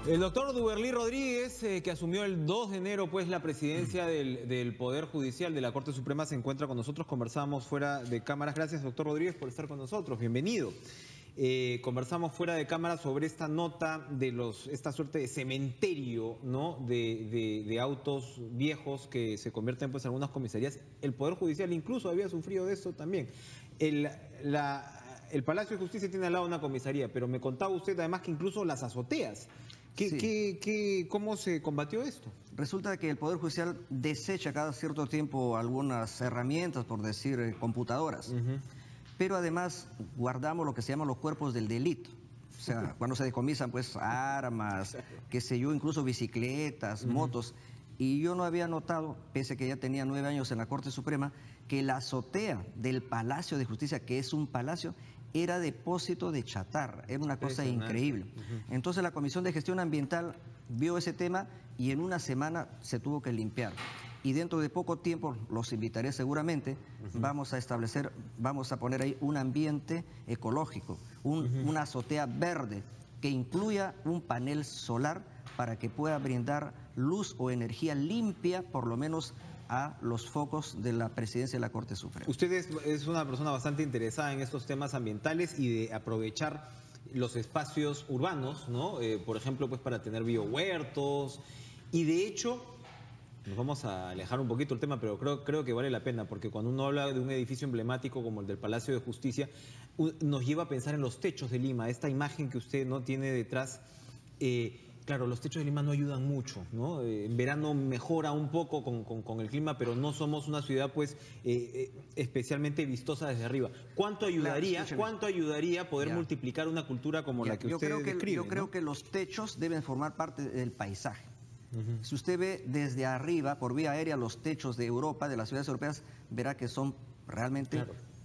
El doctor Duberlí Rodríguez, que asumió el 2 de enero pues la presidencia del Poder Judicial de la Corte Suprema, se encuentra con nosotros. Conversamos fuera de cámaras. Gracias, doctor Rodríguez, por estar con nosotros. Bienvenido. Conversamos fuera de cámara sobre esta nota de esta suerte de cementerio, ¿no? de autos viejos que se convierten pues en algunas comisarías. El Poder Judicial incluso había sufrido de eso también. El Palacio de Justicia tiene al lado una comisaría, pero me contaba usted además que incluso las azoteas. ¿Cómo se combatió esto? Resulta que el Poder Judicial desecha cada cierto tiempo algunas herramientas, por decir, computadoras. Pero además guardamos lo que se llaman los cuerpos del delito. O sea, cuando se decomisan pues armas, qué sé yo, incluso bicicletas, motos. Y yo no había notado, pese a que ya tenía 9 años en la Corte Suprema, que la azotea del Palacio de Justicia, que es un palacio, era depósito de chatarra. Era una cosa increíble. Entonces la Comisión de Gestión Ambiental vio ese tema y en una semana se tuvo que limpiar. Y dentro de poco tiempo, los invitaré seguramente, vamos a poner ahí un ambiente ecológico, una azotea verde que incluya un panel solar para que pueda brindar luz o energía limpia, por lo menos a los focos de la presidencia de la Corte Suprema. Usted es una persona bastante interesada en estos temas ambientales y de aprovechar los espacios urbanos, ¿no? Por ejemplo, pues para tener biohuertos. Y de hecho, nos vamos a alejar un poquito el tema, pero creo que vale la pena, porque cuando uno habla de un edificio emblemático como el del Palacio de Justicia, nos lleva a pensar en los techos de Lima, esta imagen que usted no tiene detrás. Claro, los techos de Lima no ayudan mucho, ¿no? En verano mejora un poco con el clima, pero no somos una ciudad pues especialmente vistosa desde arriba. ¿Cuánto ayudaría poder multiplicar una cultura como la que usted describe? Yo creo que los techos deben formar parte del paisaje. Si usted ve desde arriba, por vía aérea, los techos de Europa, de las ciudades europeas, verá que son realmente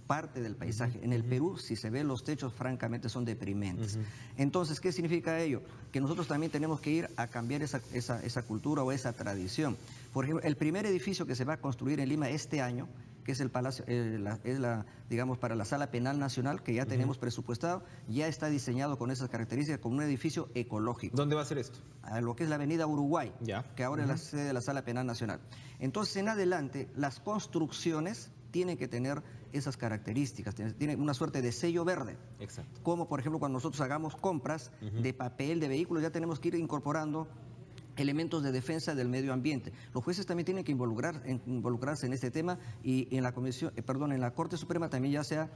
parte del paisaje. En el Perú, si se ven los techos, francamente son deprimentes. Entonces, ¿qué significa ello? Que nosotros también tenemos que ir a cambiar esa cultura o esa tradición. Por ejemplo, el primer edificio que se va a construir en Lima este año, que es el Palacio, digamos, para la Sala Penal Nacional, que ya tenemos presupuestado, ya está diseñado con esas características, como un edificio ecológico. ¿Dónde va a ser esto? A lo que es la Avenida Uruguay, que ahora es la sede de la Sala Penal Nacional. Entonces, en adelante, las construcciones tienen que tener esas características, tienen una suerte de sello verde. Exacto. Como, por ejemplo, cuando nosotros hagamos compras de papel, de vehículos, ya tenemos que ir incorporando elementos de defensa del medio ambiente. Los jueces también tienen que involucrarse en este tema, y en la en la Corte Suprema también ya se ha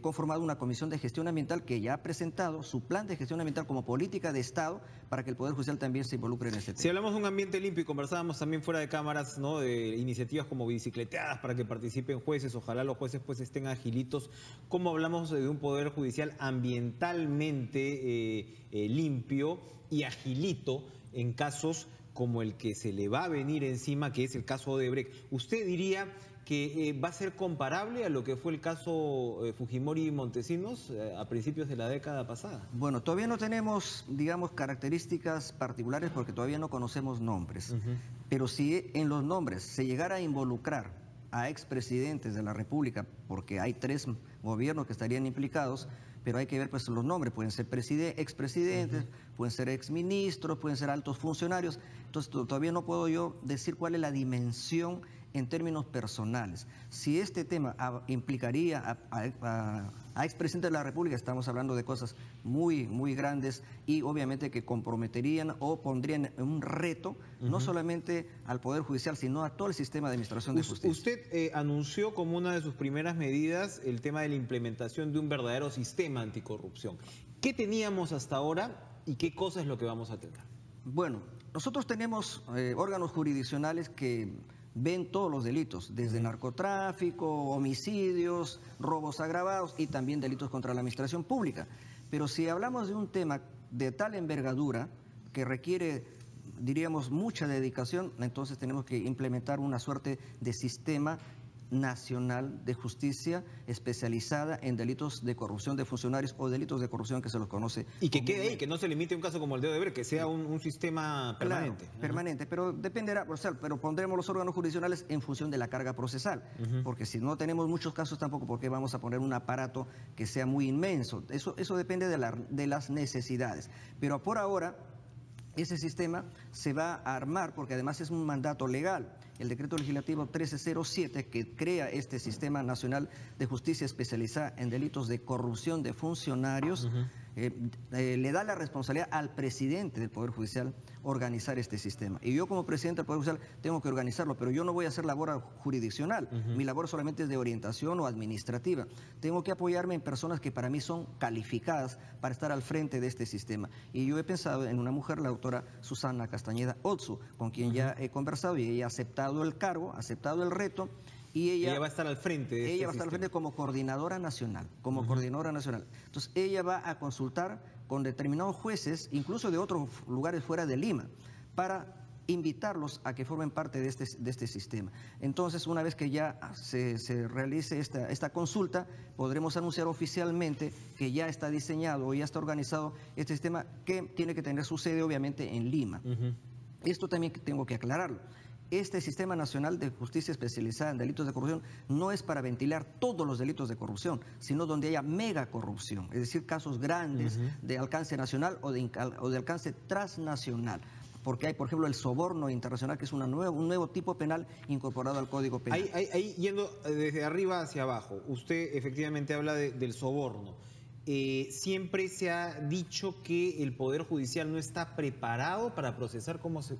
conformado una comisión de gestión ambiental que ya ha presentado su plan de gestión ambiental como política de Estado para que el Poder Judicial también se involucre en este tema. Si hablamos de un ambiente limpio, y conversábamos también fuera de cámaras, ¿no? De iniciativas como bicicleteadas para que participen jueces, ojalá los jueces pues estén agilitos. ¿Cómo hablamos de un Poder Judicial ambientalmente limpio y agilito en casos como el que se le va a venir encima, que es el caso Odebrecht? ¿Usted diría que va a ser comparable a lo que fue el caso Fujimori y Montesinos a principios de la década pasada? Bueno, todavía no tenemos, digamos, características particulares porque todavía no conocemos nombres. Pero si en los nombres se llegara a involucrar a expresidentes de la República, porque hay 3 gobiernos que estarían implicados, pero hay que ver pues los nombres, pueden ser expresidentes, pueden ser exministros, pueden ser altos funcionarios. Entonces todavía no puedo yo decir cuál es la dimensión en términos personales. Si este tema implicaría a expresidentes de la República, estamos hablando de cosas muy, muy grandes y obviamente que comprometerían o pondrían un reto no solamente al Poder Judicial, sino a todo el sistema de administración de justicia. Usted anunció como una de sus primeras medidas el tema de la implementación de un verdadero sistema anticorrupción. ¿Qué teníamos hasta ahora y qué cosa es lo que vamos a tener? Bueno, nosotros tenemos órganos jurisdiccionales que ven todos los delitos, desde narcotráfico, homicidios, robos agravados y también delitos contra la administración pública. Pero si hablamos de un tema de tal envergadura que requiere, diríamos, mucha dedicación, entonces tenemos que implementar una suerte de sistema nacional de justicia especializada en delitos de corrupción de funcionarios o delitos de corrupción que se los conoce. Y que quede ahí, que no se limite a un caso como el de Odebrecht, que sea un sistema permanente. Claro, permanente, pero dependerá, pero pondremos los órganos jurisdiccionales en función de la carga procesal, porque si no tenemos muchos casos tampoco, ¿por qué vamos a poner un aparato que sea muy inmenso? Eso depende de las necesidades. Pero por ahora Ese sistema se va a armar porque además es un mandato legal. El decreto legislativo 1307 que crea este Sistema Nacional de Justicia Especializada en Delitos de Corrupción de Funcionarios, le da la responsabilidad al presidente del Poder Judicial organizar este sistema. Y yo como presidente del Poder Judicial tengo que organizarlo, pero yo no voy a hacer labor jurisdiccional. Mi labor solamente es de orientación o administrativa. Tengo que apoyarme en personas que para mí son calificadas para estar al frente de este sistema. Y yo he pensado en una mujer, la doctora Susana Castañeda Otsu, con quien ya he conversado y ella ha aceptado el cargo, ha aceptado el reto. Y ella va a estar al frente de ella va a estar al frente como coordinadora nacional, Entonces, ella va a consultar con determinados jueces, incluso de otros lugares fuera de Lima, para invitarlos a que formen parte de este sistema. Entonces, una vez que ya se realice esta consulta, podremos anunciar oficialmente que ya está diseñado o ya está organizado este sistema, que tiene que tener su sede, obviamente, en Lima. Esto también tengo que aclararlo. Este Sistema Nacional de Justicia Especializada en Delitos de Corrupción no es para ventilar todos los delitos de corrupción, sino donde haya mega corrupción, es decir, casos grandes de alcance nacional o de alcance transnacional. Porque hay, por ejemplo, el soborno internacional, que es un nuevo tipo penal incorporado al Código Penal. Ahí yendo desde arriba hacia abajo, usted efectivamente habla del soborno. Siempre se ha dicho que el Poder Judicial no está preparado para procesar como se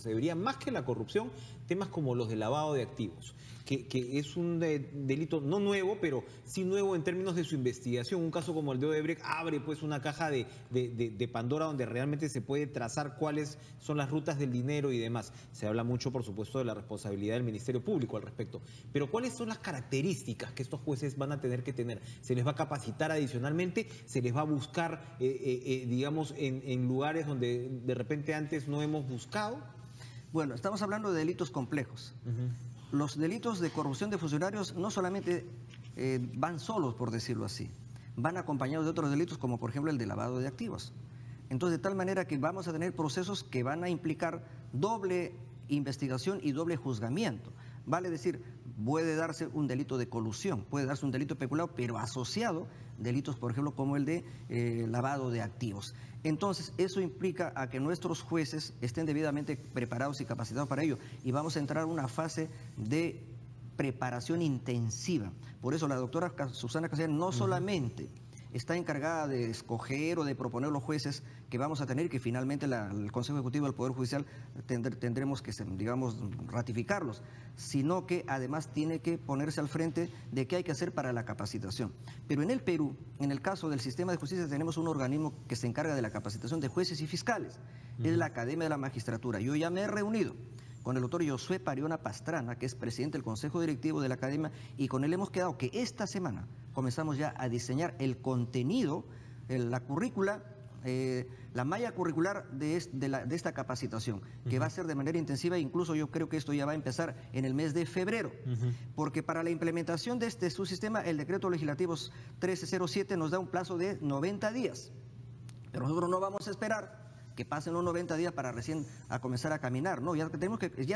debería, más que la corrupción, temas como los de lavado de activos, que es un delito no nuevo, pero sí nuevo en términos de su investigación. Un caso como el de Odebrecht abre pues una caja de Pandora donde realmente se puede trazar cuáles son las rutas del dinero y demás. Se habla mucho, por supuesto, de la responsabilidad del Ministerio Público al respecto. Pero ¿cuáles son las características que estos jueces van a tener que tener? ¿Se les va a capacitar adicionalmente? ¿Se les va a buscar, digamos, en lugares donde de repente antes no hemos buscado? Bueno, estamos hablando de delitos complejos. Los delitos de corrupción de funcionarios no solamente van solos, por decirlo así, van acompañados de otros delitos como por ejemplo el de lavado de activos. Entonces, de tal manera que vamos a tener procesos que van a implicar doble investigación y doble juzgamiento. Vale decir, puede darse un delito de colusión, puede darse un delito peculado, pero asociado delitos, por ejemplo, como el de lavado de activos. Entonces, eso implica a que nuestros jueces estén debidamente preparados y capacitados para ello. Y vamos a entrar a una fase de preparación intensiva. Por eso la doctora Susana Castañeda no solamente está encargada de escoger o de proponer los jueces que vamos a tener, que finalmente el Consejo Ejecutivo del Poder Judicial tendremos que, digamos, ratificarlos, sino que además tiene que ponerse al frente de qué hay que hacer para la capacitación. Pero en el Perú, en el caso del sistema de justicia, tenemos un organismo que se encarga de la capacitación de jueces y fiscales, es la Academia de la Magistratura. Yo ya me he reunido con el doctor Josué Pariona Pastrana, que es presidente del Consejo Directivo de la Academia, y con él hemos quedado que esta semana comenzamos ya a diseñar el contenido, la currícula, la malla curricular de esta capacitación, que va a ser de manera intensiva. Incluso yo creo que esto ya va a empezar en el mes de febrero, porque para la implementación de este subsistema, el decreto legislativo 1307 nos da un plazo de 90 días, pero nosotros no vamos a esperar que pasen los 90 días para recién a comenzar a caminar. No, ya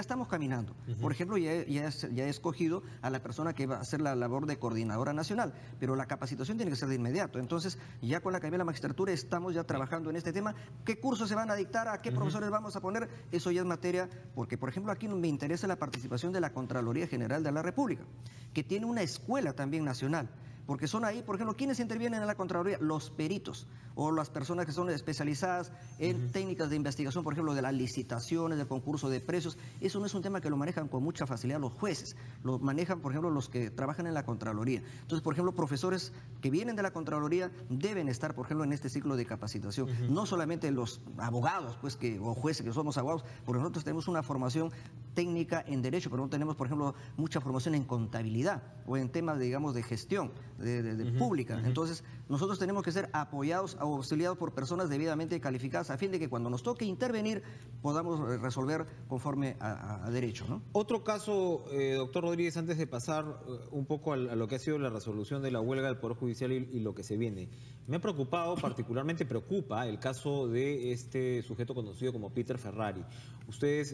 estamos caminando. Por ejemplo, ya he escogido a la persona que va a hacer la labor de coordinadora nacional, pero la capacitación tiene que ser de inmediato. Entonces, ya con la Academia de la Magistratura estamos ya trabajando en este tema. ¿Qué cursos se van a dictar? ¿A qué profesores vamos a poner? Eso ya es materia, porque, por ejemplo, aquí me interesa la participación de la Contraloría General de la República, que tiene una escuela también nacional. Porque son ahí, por ejemplo, ¿quiénes intervienen en la Contraloría? Los peritos o las personas que son especializadas en técnicas de investigación, por ejemplo, de las licitaciones, del concurso de precios. Eso no es un tema que lo manejan con mucha facilidad los jueces, lo manejan, por ejemplo, los que trabajan en la Contraloría. Entonces, por ejemplo, profesores que vienen de la Contraloría deben estar, por ejemplo, en este ciclo de capacitación. No solamente los abogados, pues, o jueces que somos abogados, porque nosotros tenemos una formación técnica en derecho, pero no tenemos, por ejemplo, mucha formación en contabilidad o en temas, digamos, de gestión pública. Entonces, nosotros tenemos que ser apoyados o auxiliados por personas debidamente calificadas a fin de que cuando nos toque intervenir podamos resolver conforme a derecho, ¿no? Otro caso, doctor Rodríguez, antes de pasar un poco a lo que ha sido la resolución de la huelga del Poder Judicial y lo que se viene. Me ha preocupado, particularmente preocupa, el caso de este sujeto conocido como Peter Ferrari. Ustedes,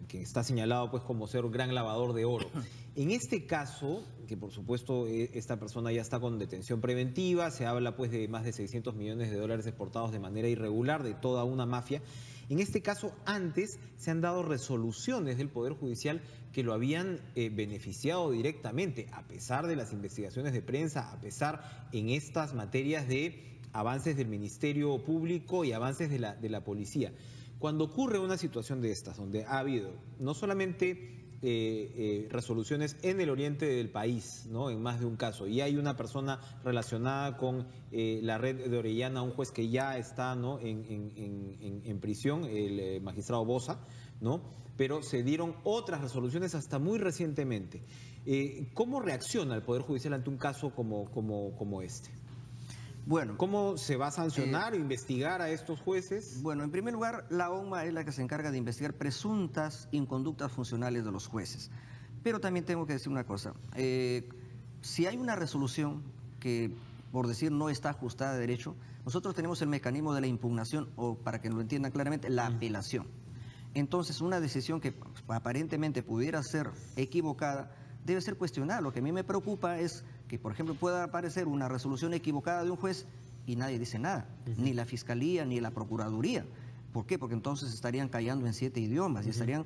que está señalado pues como ser un gran lavador de oro. En este caso, que por supuesto esta persona ya está con detención preventiva, se habla pues de más de 600 millones de dólares exportados de manera irregular de toda una mafia. En este caso, antes se han dado resoluciones del Poder Judicial que lo habían beneficiado directamente, a pesar de las investigaciones de prensa, a pesar en estas materias de avances del Ministerio Público y avances de la policía. Cuando ocurre una situación de estas, donde ha habido no solamente resoluciones en el oriente del país, ¿no?, en más de un caso, y hay una persona relacionada con la red de Orellana, un juez que ya está, ¿no?, en prisión, el magistrado Boza, ¿no?, pero se dieron otras resoluciones hasta muy recientemente. ¿Cómo reacciona el Poder Judicial ante un caso como este? Bueno, ¿cómo se va a sancionar o investigar a estos jueces? Bueno, en primer lugar, la ONMA es la que se encarga de investigar presuntas inconductas funcionales de los jueces. Pero también tengo que decir una cosa. Si hay una resolución que, por decir, no está ajustada a derecho, nosotros tenemos el mecanismo de la impugnación, o para que lo entiendan claramente, la apelación. Entonces, una decisión que aparentemente pudiera ser equivocada debe ser cuestionada. Lo que a mí me preocupa es que, por ejemplo, pueda aparecer una resolución equivocada de un juez y nadie dice nada, ni la Fiscalía ni la Procuraduría. ¿Por qué? Porque entonces estarían callando en 7 idiomas y estarían,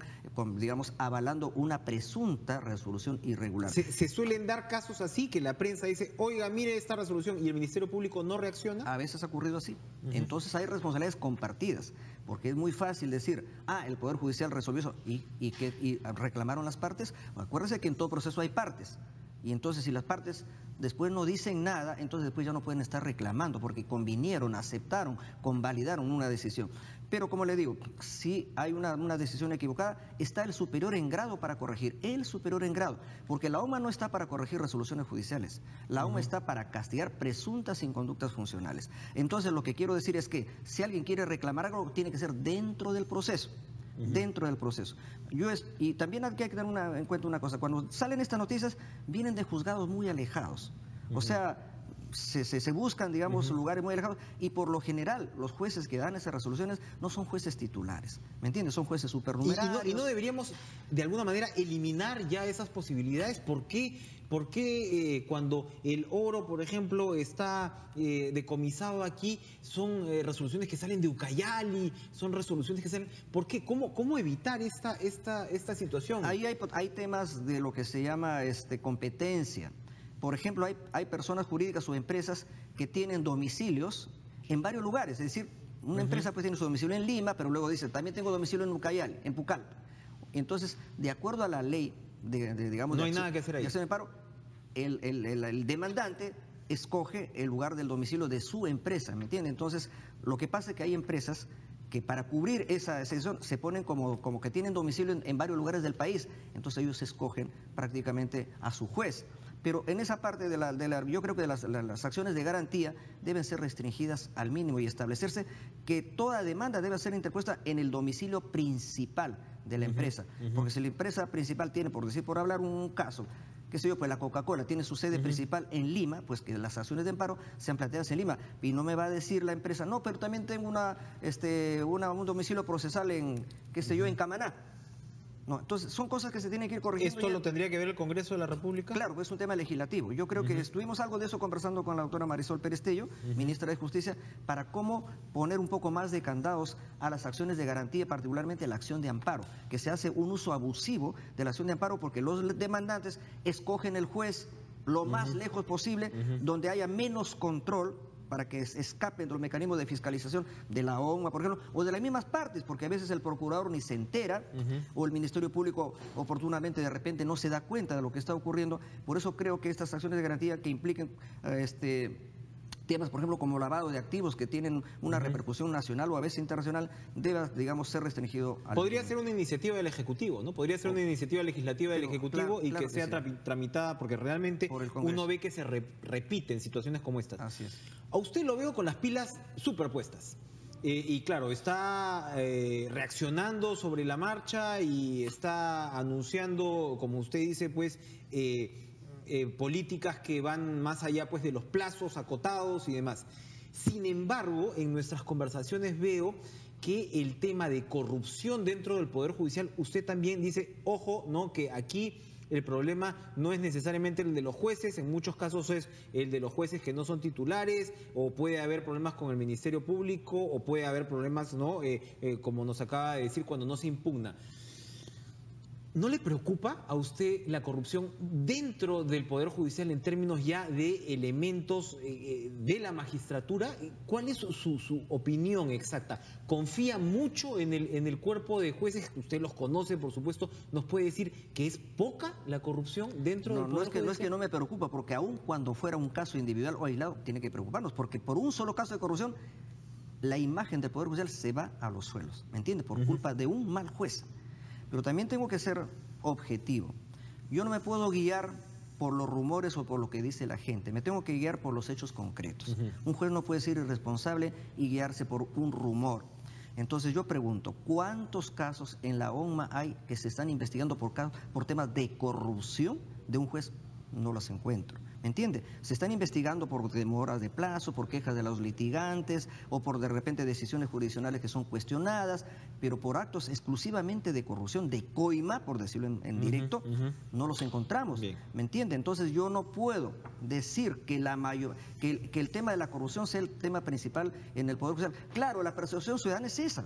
digamos, avalando una presunta resolución irregular. ¿Se suelen dar casos así, que la prensa dice, oiga, mire esta resolución, y el Ministerio Público no reacciona? A veces ha ocurrido así. Entonces hay responsabilidades compartidas, porque es muy fácil decir, el Poder Judicial resolvió eso, y reclamaron las partes. Acuérdense que en todo proceso hay partes. Y entonces si las partes después no dicen nada, entonces después ya no pueden estar reclamando, porque convinieron, aceptaron, convalidaron una decisión. Pero como le digo, si hay una decisión equivocada, está el superior en grado para corregir, el superior en grado, porque la ONMA no está para corregir resoluciones judiciales, la ONMA está para castigar presuntas inconductas funcionales. Entonces lo que quiero decir es que si alguien quiere reclamar algo, tiene que ser dentro del proceso. Dentro del proceso. Y también hay que tener en cuenta una cosa, cuando salen estas noticias, vienen de juzgados muy alejados. O sea, se buscan, digamos, lugares muy alejados, y por lo general los jueces que dan esas resoluciones no son jueces titulares, ¿me entiendes? Son jueces supernumerarios. ¿Y no deberíamos de alguna manera eliminar ya esas posibilidades? ¿Por qué cuando el oro, por ejemplo, está decomisado aquí, son resoluciones que salen de Ucayali, son resoluciones que salen... ¿Por qué? ¿Cómo evitar esta situación? Ahí hay temas de lo que se llama competencia. Por ejemplo, hay personas jurídicas o empresas que tienen domicilios en varios lugares. Es decir, una empresa pues tiene su domicilio en Lima, pero luego dice, también tengo domicilio en Ucayali, en Pucallpa. Entonces, de acuerdo a la ley digamos... No hay nada que hacer ahí. De acción de amparo, el demandante escoge el lugar del domicilio de su empresa, ¿me entiende? Entonces, lo que pasa es que hay empresas que para cubrir esa excepción se ponen como que tienen domicilio en varios lugares del país. Entonces ellos escogen prácticamente a su juez. Pero en esa parte yo creo que las acciones de garantía deben ser restringidas al mínimo y establecerse que toda demanda debe ser interpuesta en el domicilio principal de la empresa. Porque si la empresa principal tiene, por hablar un caso, qué sé yo, pues la Coca-Cola tiene su sede principal en Lima, pues que las acciones de amparo sean planteadas en Lima. Y no me va a decir la empresa, no, pero también tengo un domicilio procesal en, qué sé yo, en Camaná. No, entonces son cosas que se tienen que ir corrigiendo. ¿Esto lo tendría que ver el Congreso de la República? Claro, es un tema legislativo. Yo creo que estuvimos algo de eso conversando con la doctora Marisol Perestello, ministra de Justicia, para cómo poner un poco más de candados a las acciones de garantía, particularmente la acción de amparo, que se hace un uso abusivo de la acción de amparo porque los demandantes escogen el juez lo más lejos posible, donde haya menos control, para que escapen de los mecanismos de fiscalización de la ONMA, por ejemplo, o de las mismas partes, porque a veces el procurador ni se entera, o el Ministerio Público oportunamente de repente no se da cuenta de lo que está ocurriendo. Por eso creo que estas acciones de garantía que impliquen temas, por ejemplo, como lavado de activos, que tienen una repercusión nacional o a veces internacional, debe, digamos, ser restringido. Podría ser una iniciativa del Ejecutivo, ¿no? Podría ser una iniciativa legislativa del Ejecutivo y que sea tramitada, porque realmente uno ve que se repiten situaciones como estas. Así es. A usted lo veo con las pilas superpuestas. Y claro, está reaccionando sobre la marcha y está anunciando, como usted dice, pues... políticas que van más allá pues de los plazos acotados y demás. Sin embargo, en nuestras conversaciones veo que el tema de corrupción dentro del Poder Judicial, usted también dice, ojo, ¿no? Que aquí el problema no es necesariamente el de los jueces, en muchos casos es el de los jueces que no son titulares, o puede haber problemas con el Ministerio Público, o puede haber problemas, ¿no? Como nos acaba de decir, cuando no se impugna. ¿No le preocupa a usted la corrupción dentro del Poder Judicial en términos ya de elementos de la magistratura? ¿Cuál es su opinión exacta? ¿Confía mucho en el cuerpo de jueces? Usted los conoce, por supuesto. ¿Nos puede decir que es poca la corrupción dentro del Poder Judicial? No es que no me preocupa, porque aun cuando fuera un caso individual o aislado, tiene que preocuparnos, porque por un solo caso de corrupción, la imagen del Poder Judicial se va a los suelos, ¿me entiende? Por culpa de un mal juez. Pero también tengo que ser objetivo. Yo no me puedo guiar por los rumores o por lo que dice la gente. Me tengo que guiar por los hechos concretos. Un juez no puede ser irresponsable y guiarse por un rumor. Entonces yo pregunto, ¿cuántos casos en la ONMA hay que se están investigando por temas de corrupción de un juez? No los encuentro. ¿Me entiende? Se están investigando por demoras de plazo, por quejas de los litigantes o por de repente decisiones jurisdiccionales que son cuestionadas, pero por actos exclusivamente de corrupción, de coima, por decirlo en directo, no los encontramos. Bien. ¿Me entiende? Entonces yo no puedo decir que el tema de la corrupción sea el tema principal en el Poder Judicial. Claro, la percepción ciudadana es esa,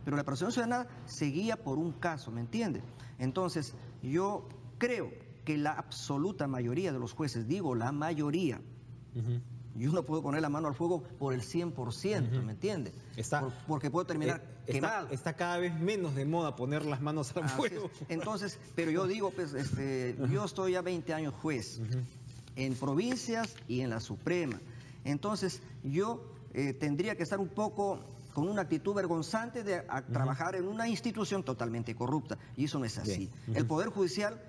pero la percepción ciudadana se guía por un caso, ¿me entiende? Entonces yo creo que la absoluta mayoría de los jueces, digo la mayoría, yo no puedo poner la mano al fuego por el 100%, ¿me entiende? Porque puedo terminar quemado. Está cada vez menos de moda poner las manos al fuego. Entonces, pero yo digo, pues, yo estoy ya 20 años juez, en provincias y en la Suprema. Entonces, yo tendría que estar un poco con una actitud vergonzante de trabajar en una institución totalmente corrupta, y eso no es así. El Poder Judicial,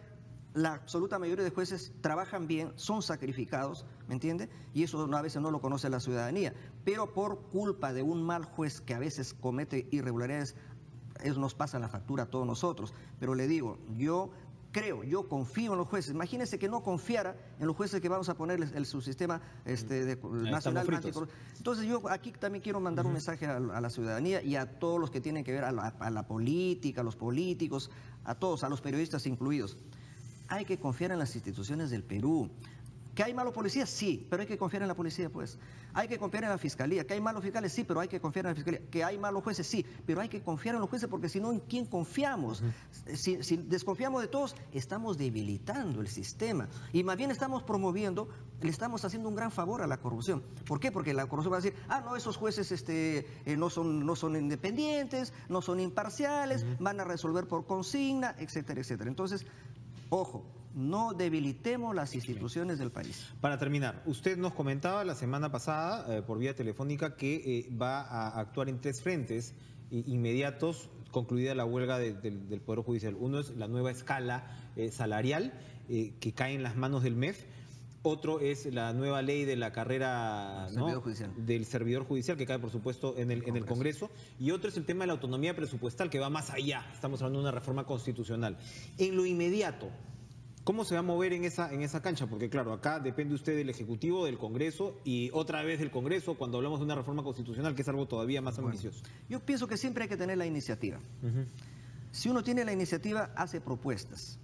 la absoluta mayoría de jueces trabajan bien, son sacrificados, ¿me entiende? Y eso a veces no lo conoce la ciudadanía. Pero por culpa de un mal juez que a veces comete irregularidades, eso nos pasa la factura a todos nosotros. Pero le digo, yo confío en los jueces. Imagínense que no confiara en los jueces que vamos a poner el subsistema nacional anticorrupción. Entonces yo aquí también quiero mandar un mensaje a la ciudadanía y a todos los que tienen que ver a la política, a los políticos, a todos, a los periodistas incluidos. Hay que confiar en las instituciones del Perú. ¿Que hay malos policías? Sí, pero hay que confiar en la policía, pues. Hay que confiar en la fiscalía. ¿Que hay malos fiscales? Sí, pero hay que confiar en la fiscalía. ¿Que hay malos jueces? Sí, pero hay que confiar en los jueces, porque si no, ¿en quién confiamos? Si desconfiamos de todos, estamos debilitando el sistema. Y más bien estamos promoviendo, le estamos haciendo un gran favor a la corrupción. ¿Por qué? Porque la corrupción va a decir, no, esos jueces no son independientes, no son imparciales, van a resolver por consigna, etcétera, etcétera. Entonces, ojo, no debilitemos las instituciones del país. Para terminar, usted nos comentaba la semana pasada por vía telefónica que va a actuar en 3 frentes inmediatos concluida la huelga del Poder Judicial. Uno es la nueva escala salarial que cae en las manos del MEF. Otro es la nueva ley de la carrera del servidor judicial, que cae, por supuesto, en el Congreso. Y otro es el tema de la autonomía presupuestal, que va más allá. Estamos hablando de una reforma constitucional. En lo inmediato, ¿cómo se va a mover en esa cancha? Porque, claro, acá depende usted del Ejecutivo, del Congreso, y otra vez del Congreso, cuando hablamos de una reforma constitucional, que es algo todavía más ambicioso. Yo pienso que siempre hay que tener la iniciativa. Si uno tiene la iniciativa, hace propuestas.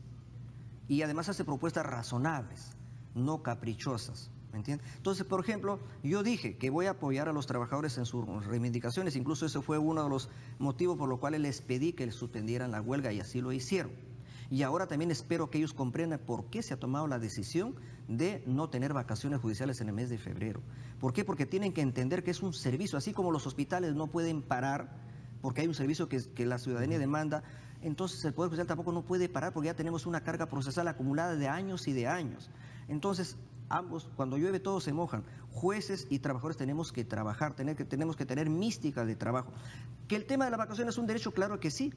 Y además hace propuestas razonables, no caprichosas, ¿me entiendes? Entonces, por ejemplo, yo dije que voy a apoyar a los trabajadores en sus reivindicaciones, incluso ese fue uno de los motivos por los cuales les pedí que les suspendieran la huelga, y así lo hicieron. Y ahora también espero que ellos comprendan por qué se ha tomado la decisión de no tener vacaciones judiciales en el mes de febrero. ¿Por qué? Porque tienen que entender que es un servicio, así como los hospitales no pueden parar, porque hay un servicio que la ciudadanía demanda. Entonces el Poder Judicial tampoco no puede parar, porque ya tenemos una carga procesal acumulada de años y de años. Entonces, ambos, cuando llueve todos se mojan. Jueces y trabajadores tenemos que trabajar, tenemos que tener mística de trabajo. ¿Que el tema de las vacaciones es un derecho? Claro que sí.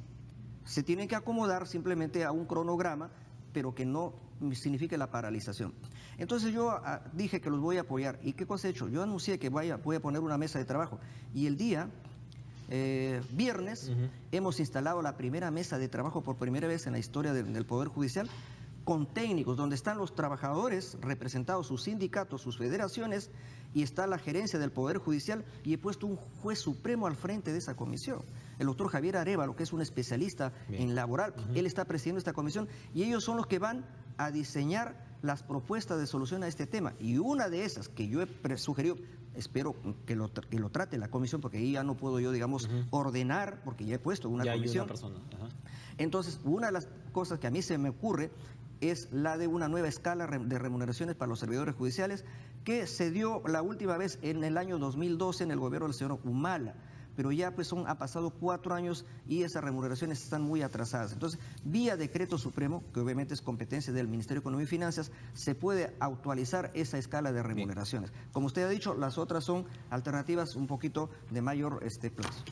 Se tienen que acomodar simplemente a un cronograma, pero que no signifique la paralización. Entonces yo dije que los voy a apoyar. ¿Y qué cosa he hecho? Yo anuncié que voy a poner una mesa de trabajo. Y el día viernes hemos instalado la primera mesa de trabajo por primera vez en la historia del Poder Judicial, con técnicos, donde están los trabajadores representados, sus sindicatos, sus federaciones, y está la gerencia del Poder Judicial, y he puesto un juez supremo al frente de esa comisión, el doctor Javier Arévalo, que es un especialista en laboral. Él está presidiendo esta comisión, y ellos son los que van a diseñar las propuestas de solución a este tema. Y una de esas que yo he sugerido, espero que lo trate la comisión, porque ahí ya no puedo yo, digamos, ordenar, porque ya he puesto una comisión. Hay una persona. Entonces, una de las cosas que a mí se me ocurre es la de una nueva escala de remuneraciones para los servidores judiciales, que se dio la última vez en el año 2012 en el gobierno del señor Humala, pero ya pues ha pasado 4 años y esas remuneraciones están muy atrasadas. Entonces, vía decreto supremo, que obviamente es competencia del Ministerio de Economía y Finanzas, se puede actualizar esa escala de remuneraciones. Como usted ha dicho, las otras son alternativas un poquito de mayor plazo.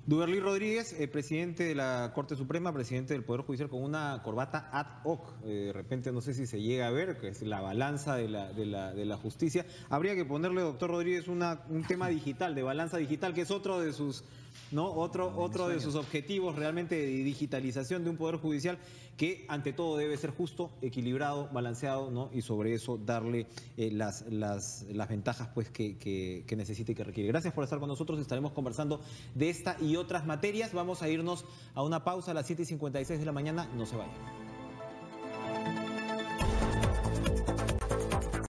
Duberly Rodríguez, presidente de la Corte Suprema, presidente del Poder Judicial, con una corbata ad hoc. De repente no sé si se llega a ver, que es la balanza de la justicia. Habría que ponerle, doctor Rodríguez, un tema digital, de balanza digital, que es otro de sus... ¿no? Otro de sus objetivos realmente de digitalización de un Poder Judicial que ante todo debe ser justo, equilibrado, balanceado, ¿no? Y sobre eso darle las ventajas pues que necesita y que requiere. Gracias por estar con nosotros, estaremos conversando de esta y otras materias. Vamos a irnos a una pausa a las 7:56 de la mañana, no se vayan.